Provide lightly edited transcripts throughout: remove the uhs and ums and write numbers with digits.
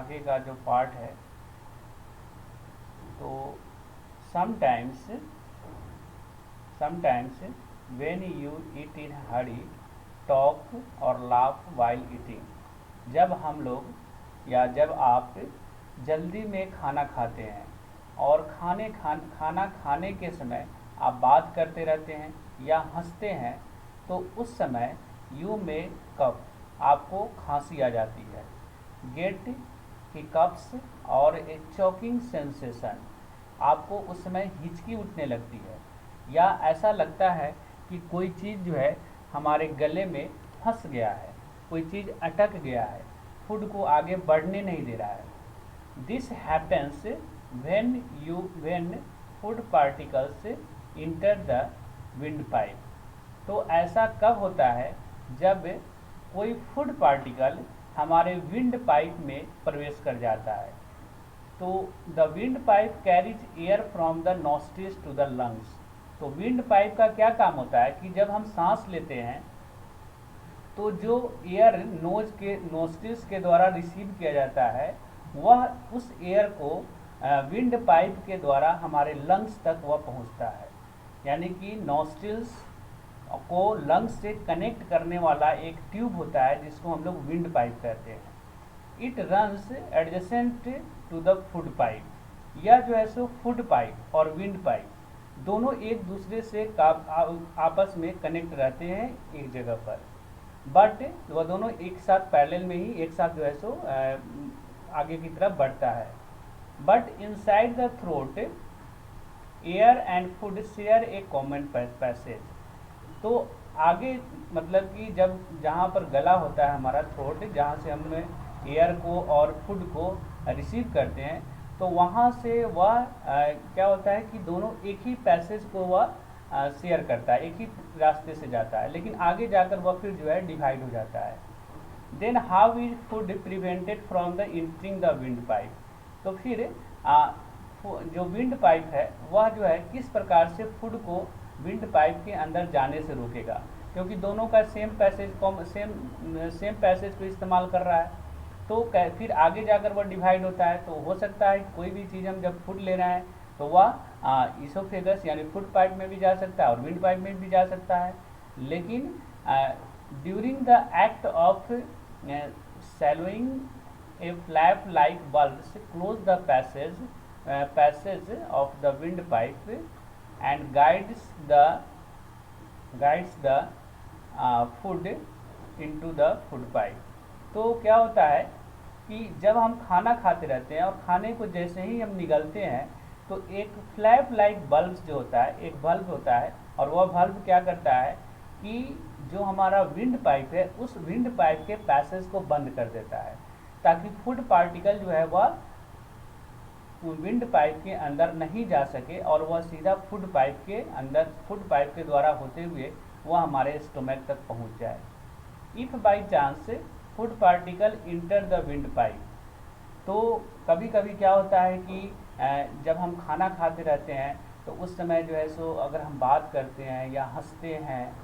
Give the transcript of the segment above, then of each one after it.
आगे का जो पार्ट है, तो sometimes when you eat in Hari talk और लाफ वाइल ईटिंग। जब हम लोग या जब आप जल्दी में खाना खाते हैं और खाना खाने के समय आप बात करते रहते हैं या हंसते हैं, तो उस समय यू में कफ, आपको खांसी आ जाती है। गेट हिकअप्स और ए चोकिंग सेंसेशन, आपको उस समय हिचकी उठने लगती है या ऐसा लगता है कि कोई चीज़ जो है हमारे गले में फंस गया है, कोई चीज़ अटक गया है, फूड को आगे बढ़ने नहीं दे रहा है। This happens when food particles enter the windpipe. तो ऐसा कब होता है? जब कोई फूड पार्टिकल हमारे विंड पाइप में प्रवेश कर जाता है। तो the windpipe carries air from the nostrils to the lungs. तो विंड पाइप का क्या काम होता है कि जब हम सांस लेते हैं तो जो एयर नोस्ट्रिल्स के द्वारा रिसीव किया जाता है, वह उस एयर को विंड पाइप के द्वारा हमारे लंग्स तक वह पहुंचता है। यानी कि नोस्ट्रिल्स को लंग्स से कनेक्ट करने वाला एक ट्यूब होता है जिसको हम लोग विंड पाइप कहते हैं। It runs adjacent to the food pipe. यह जो है सो फूड पाइप और विंड पाइप दोनों एक दूसरे से आपस में कनेक्ट रहते हैं एक जगह पर, बट वह दोनों एक साथ पैरेलल में ही एक साथ जो है सो आगे की तरफ बढ़ता है। But inside the throat air and food share A common passage. तो आगे मतलब कि जब जहाँ पर गला होता है हमारा थ्रोट, जहाँ से हम एयर को और फूड को रिसीव करते हैं, तो वहाँ से वह क्या होता है कि दोनों एक ही पैसेज को वह शेयर करता है, एक ही रास्ते से जाता है, लेकिन आगे जाकर वह फिर जो है डिवाइड हो जाता है। Then how is food prevented from the entering the windpipe. तो फिर जो विंड पाइप है वह जो है किस प्रकार से फूड को विंड पाइप के अंदर जाने से रोकेगा, क्योंकि दोनों का सेम पैसेज को इस्तेमाल कर रहा है। तो फिर आगे जाकर वह डिवाइड होता है। तो हो सकता है कोई भी चीज़ हम जब फूड ले रहे हैं तो वह इसोफेगस यानी फूड पाइप में भी जा सकता है और विंड पाइप में भी जा सकता है, लेकिन during the act of swallowing a flap like bulbs close the passage of the windpipe and guides the food into the food pipe। तो क्या होता है कि जब हम खाना खाते रहते हैं और खाने को जैसे ही हम निगलते हैं तो एक फ्लैप लाइक बल्ब जो होता है, एक बल्ब होता है, और वह बल्ब क्या करता है कि जो हमारा विंड पाइप है उस विंड पाइप के पैसेज को बंद कर देता है, ताकि फूड पार्टिकल जो है वह विंड पाइप के अंदर नहीं जा सके और वह सीधा फूड पाइप के द्वारा होते हुए वह हमारे स्टोमक तक पहुंच जाए। If by chance food particle inter the windpipe. तो कभी कभी क्या होता है कि जब हम खाना खाते रहते हैं तो उस समय जो है सो अगर हम बात करते हैं या हंसते हैं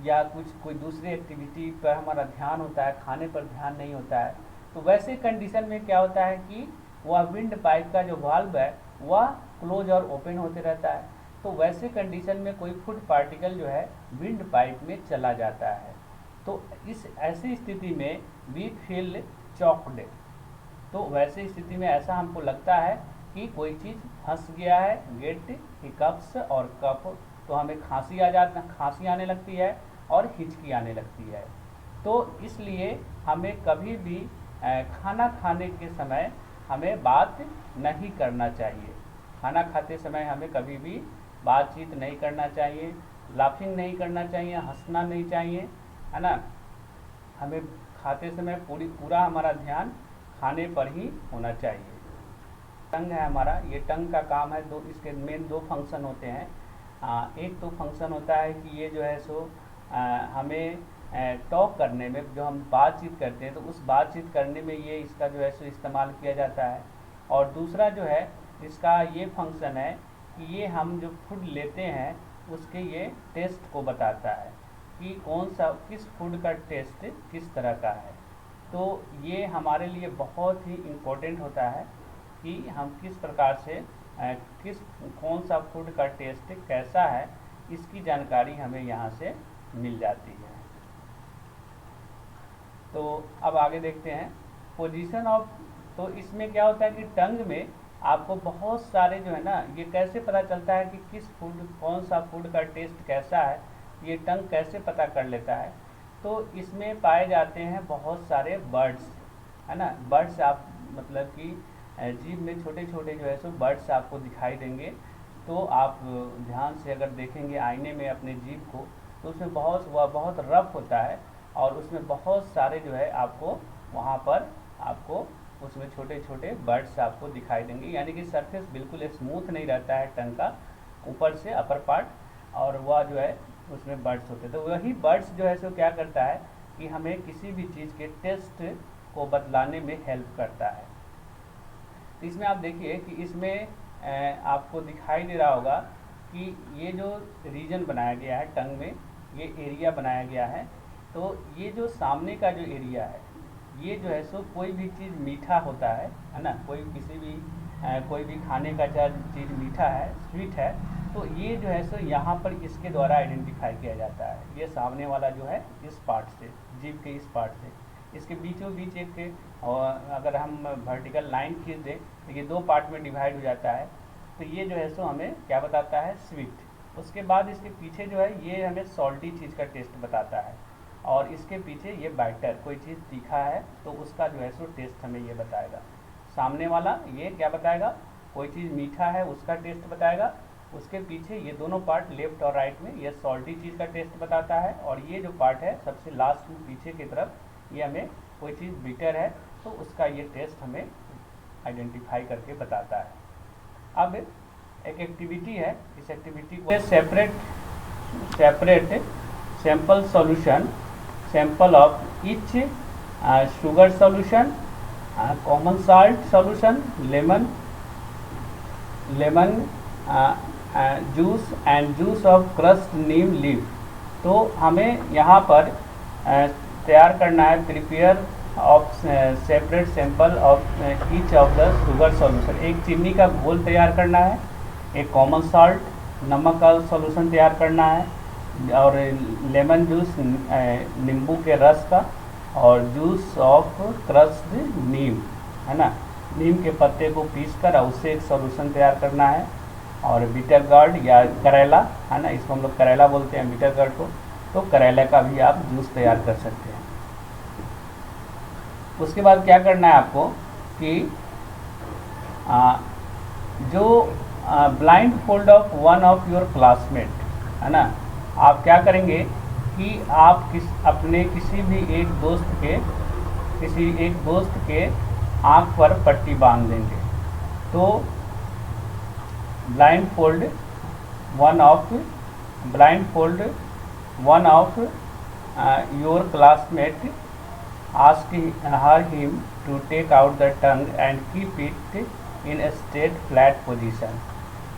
या कोई दूसरी एक्टिविटी पर हमारा ध्यान होता है, खाने पर ध्यान नहीं होता है, तो वैसे कंडीशन में क्या होता है कि वह विंड पाइप का जो वाल्व है वह क्लोज और ओपन होते रहता है। तो वैसे कंडीशन में कोई फूड पार्टिकल जो है विंड पाइप में चला जाता है। तो इस ऐसी स्थिति में वी फील चॉक्ड। तो वैसे स्थिति में ऐसा हमको लगता है कि कोई चीज़ फंस गया है। गेट हिकअप्स और कफ, तो हमें खांसी आने लगती है और हिचकी आने लगती है। तो इसलिए हमें कभी भी खाना खाने के समय हमें बात नहीं करना चाहिए। खाना खाते समय हमें कभी भी बातचीत नहीं करना चाहिए, लाफिंग नहीं करना चाहिए, हंसना नहीं चाहिए, है ना। हमें खाते समय पूरा हमारा ध्यान खाने पर ही होना चाहिए। टंग है हमारा, ये टंग का काम है, इसके मेन दो फंक्शन होते हैं। एक तो फंक्शन होता है कि ये जो है सो हमें टॉक करने में, जो हम बातचीत करते हैं तो उस बातचीत करने में ये इसका जो है सो इस्तेमाल किया जाता है। और दूसरा जो है इसका ये फंक्शन है कि ये हम जो फूड लेते हैं उसके ये टेस्ट को बताता है कि किस फूड का टेस्ट किस तरह का है। तो ये हमारे लिए बहुत ही इम्पोर्टेंट होता है कि हम किस प्रकार से कौन सा फूड का टेस्ट कैसा है, इसकी जानकारी हमें यहाँ से मिल जाती है। तो अब आगे देखते हैं पोजीशन ऑफ। तो इसमें क्या होता है कि टंग में आपको बहुत सारे जो है ना, ये कैसे पता चलता है कि किस फूड कौन सा फूड का टेस्ट कैसा है, ये टंग कैसे पता कर लेता है। तो इसमें पाए जाते हैं बहुत सारे बर्ड्स, है ना। बर्ड्स आप मतलब कि जीभ में छोटे छोटे जो है सो बर्ड्स आपको दिखाई देंगे। तो आप ध्यान से अगर देखेंगे आईने में अपने जीभ को, तो उसमें वह बहुत रफ होता है और उसमें बहुत सारे जो है आपको वहाँ पर आपको उसमें छोटे छोटे बर्ड्स आपको दिखाई देंगे। यानी कि सरफेस बिल्कुल स्मूथ नहीं रहता है टंग का, ऊपर से अपर पार्ट, और वह जो है उसमें बर्ड्स होते हैं। तो वही बर्ड्स जो है सो क्या करता है कि हमें किसी भी चीज़ के टेस्ट को बतलाने में हेल्प करता है। तो इसमें आप देखिए कि इसमें आपको दिखाई दे रहा होगा कि ये जो रीजन बनाया गया है टंग में, ये एरिया बनाया गया है। तो ये जो सामने का जो एरिया है, ये जो है सो कोई भी चीज़ मीठा होता है ना, कोई भी खाने का चीज़ मीठा है, स्वीट है, तो ये जो है सो यहाँ पर इसके द्वारा आइडेंटिफाई किया जाता है। ये सामने वाला जो है इस पार्ट से, जीभ के इस पार्ट से, इसके बीचों बीच एक, और अगर हम वर्टिकल लाइन खींच दें तो ये 2 पार्ट में डिवाइड हो जाता है। तो ये जो है सो हमें क्या बताता है, स्वीट। उसके बाद इसके पीछे जो है ये हमें सॉल्टी चीज़ का टेस्ट बताता है, और इसके पीछे ये बाइटर, कोई चीज़ तीखा है तो उसका जो है सो टेस्ट हमें ये बताएगा। सामने वाला ये क्या बताएगा, कोई चीज़ मीठा है उसका टेस्ट बताएगा। उसके पीछे ये दोनों पार्ट लेफ्ट और राइट में ये सॉल्टी चीज़ का टेस्ट बताता है, और ये जो पार्ट है सबसे लास्ट में पीछे की तरफ, ये हमें कोई चीज़ बिटर है तो उसका ये टेस्ट हमें आइडेंटिफाई करके बताता है। अब एक एक्टिविटी है, इस एक्टिविटी को separate sample solution, sample of each sugar solution, common salt solution, lemon juice and juice of crust Neem leaf. तो हमें यहाँ पर तैयार करना है, prepare of separate sample of each of the sugar solution. एक चीनी का घोल तैयार करना है, एक कॉमन साल्ट नमक का सॉल्यूशन तैयार करना है, और लेमन जूस नींबू के रस का, और जूस ऑफ क्रस्ड नीम, है ना, नीम के पत्ते को पीसकर उससे एक सॉल्यूशन तैयार करना है, और बिटर गार्ड या करेला, है ना, इसको हम लोग करेला बोलते हैं बिटर गार्ड को, तो करेला का भी आप जूस तैयार कर सकते हैं। उसके बाद क्या करना है आपको कि जो blind fold of one of your classmate, है ना, आप क्या करेंगे कि आप अपने किसी एक दोस्त के आँख पर पट्टी बांध देंगे। तो blind fold one of your classmate, ask him to take out the tongue and keep it in a straight flat position।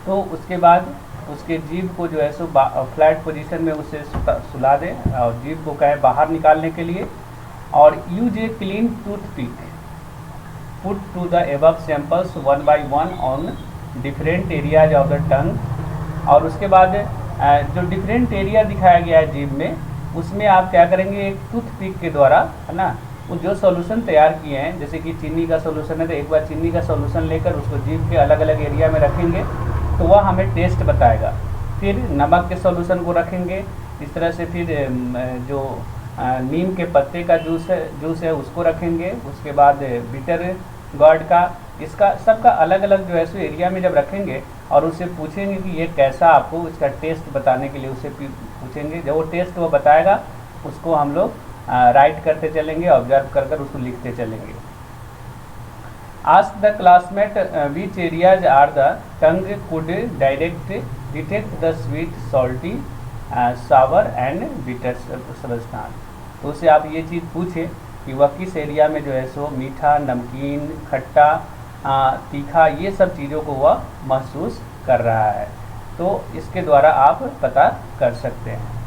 तो उसके बाद उसके जीभ को जो है सो फ्लैट पोजीशन में उसे सुला दें, और जीभ को कहे बाहर निकालने के लिए, और use a clean toothpick, put to the above samples 1 by 1 on different areas of the tongue. और उसके बाद जो डिफरेंट एरिया दिखाया गया है जीभ में, उसमें आप क्या करेंगे, एक टूथपिक के द्वारा, है ना, वो जो सॉल्यूशन तैयार किए हैं, जैसे कि चीनी का सॉल्यूशन है तो एक बार चीनी का सॉल्यूशन लेकर उसको जीभ के अलग अलग एरिया में रखेंगे तो वह हमें टेस्ट बताएगा। फिर नमक के सॉल्यूशन को रखेंगे इस तरह से, फिर जो नीम के पत्ते का जूस है उसको रखेंगे, उसके बाद बिटर गार्ड का, इसका सबका अलग अलग जो है सो एरिया में जब रखेंगे और उससे पूछेंगे कि ये कैसा, आपको इसका टेस्ट बताने के लिए उससे पूछेंगे। जब वो टेस्ट वो बताएगा उसको हम लोग राइट करते चलेंगे, ऑब्जर्व कर कर उसको लिखते चलेंगे। Ask the classmate which areas are the tongue could detect the sweet, salty, sour and bitter substance. तो उससे आप ये चीज़ पूछें कि वह किस एरिया में जो है सो मीठा, नमकीन, खट्टा, तीखा, ये सब चीज़ों को वह महसूस कर रहा है। तो इसके द्वारा आप पता कर सकते हैं।